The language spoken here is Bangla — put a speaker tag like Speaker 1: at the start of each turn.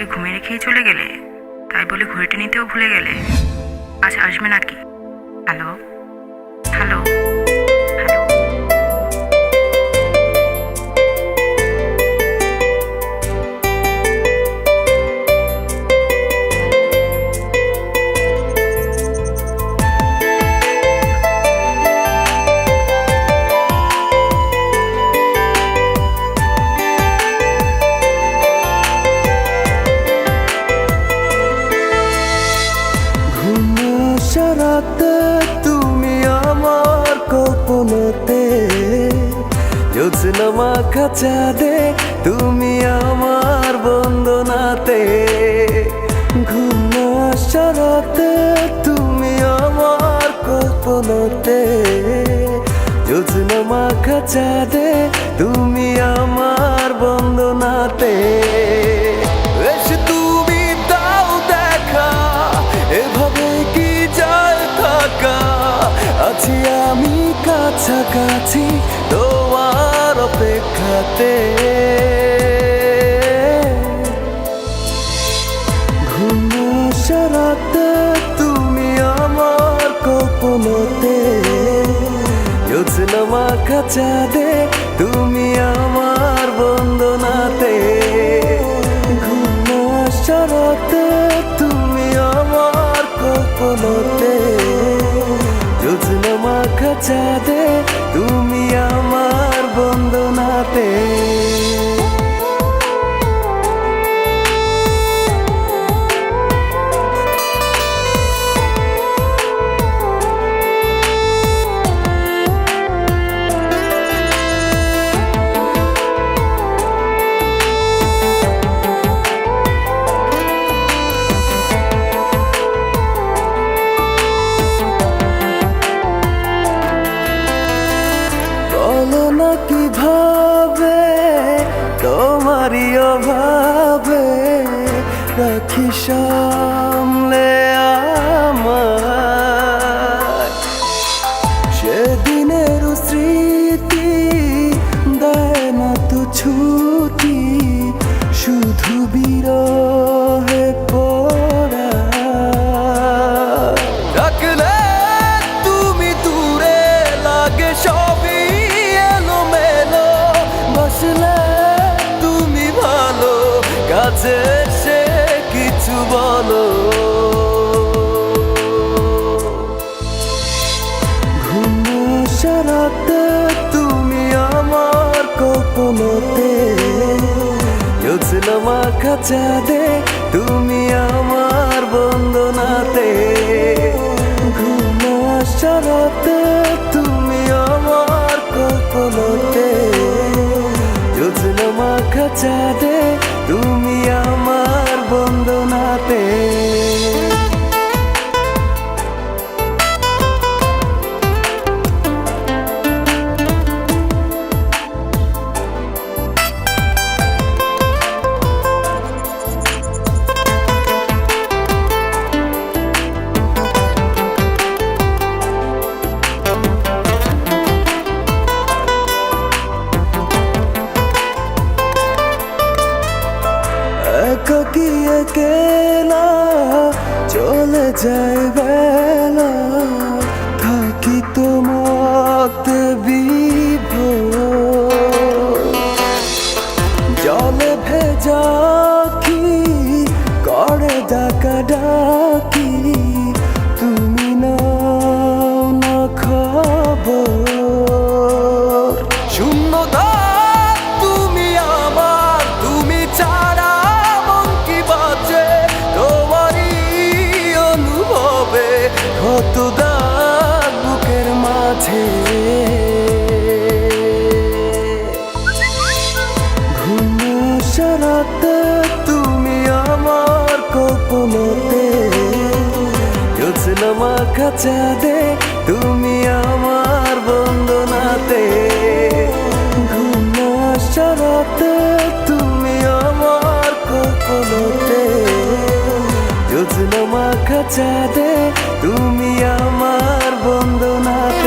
Speaker 1: আমাকে ঘুমিয়ে রেখেই চলে গেলে, তাই বলে ঘড়িটা নিতেও ভুলে গেলে। আচ্ছা, আসবে নাকি? Hello hello hello.
Speaker 2: রাতে তুমি আমার কল্পনাতে, জ্যোৎস্না মাখা চাঁদে তুমি আমার বন্দনাতে। ঘুম আসা রাতে তুমি আমার কল্পনাতে, জ্যোৎস্না মাখা চাঁদে তুমি আমার বন্দনাতে। এসে তুমি দাও দেখা, এভাবে কি যায় থাকা? আছি আমি কাছাকাছি তোমার অপেক্ষাতে। ঘুম আসা রাতে তুমি আমার কল্পনাতে, জ্যোৎস্না মাখা চাঁদে তুমি আমার বন্দনাতে। ঘুম আসা রাতে তুমি আমার কল্পনাতে, জ্যোৎস্না মাখা চাঁদে তুমি আমার বন্দনাতে। কিভাবে তোমারই অভাবে রাখি সামলে আমার সেদিনের স্মৃতি, দেয় না তো ছুটি শুধু বিরহে পড়া। রাখলে তুমি দূরে লাগে সবই তুমি ভালো, কাছে সে কিছু বলো। ঘুম আসা রাতে তুমি আমার কল্পনাতে, জ্যোৎস্না মাখা চাঁদে তুমি আমার বন্দনাতে। ঘুম আসা রাতে তুমি আমার কল্পনাতে, জ্যোৎস্না মাখা চাঁদে তুমি আমার বন্দনাতে। একাকী একেলা চলে যায় বেলা, থাকি তোমাতে বিভোর। জলে ভেজা কি করে ডাকা ডাকি, তুমি নাও না খবর। শূন্যতা তুমি আমার, তুমি ছাড়া কত দাগ বুকের মাঝে। ঘুম আসা রাতে তুমি আমার কল্পনাতে, জ্যোৎস্না মাখা চাঁদে তুমি আমার বন্দনাতে। ঘুম আসা রাতে তুমি আমার কল্পনাতে, জ্যোৎস্না মাখা চাঁদে তুমি আমার বন্দনাতে।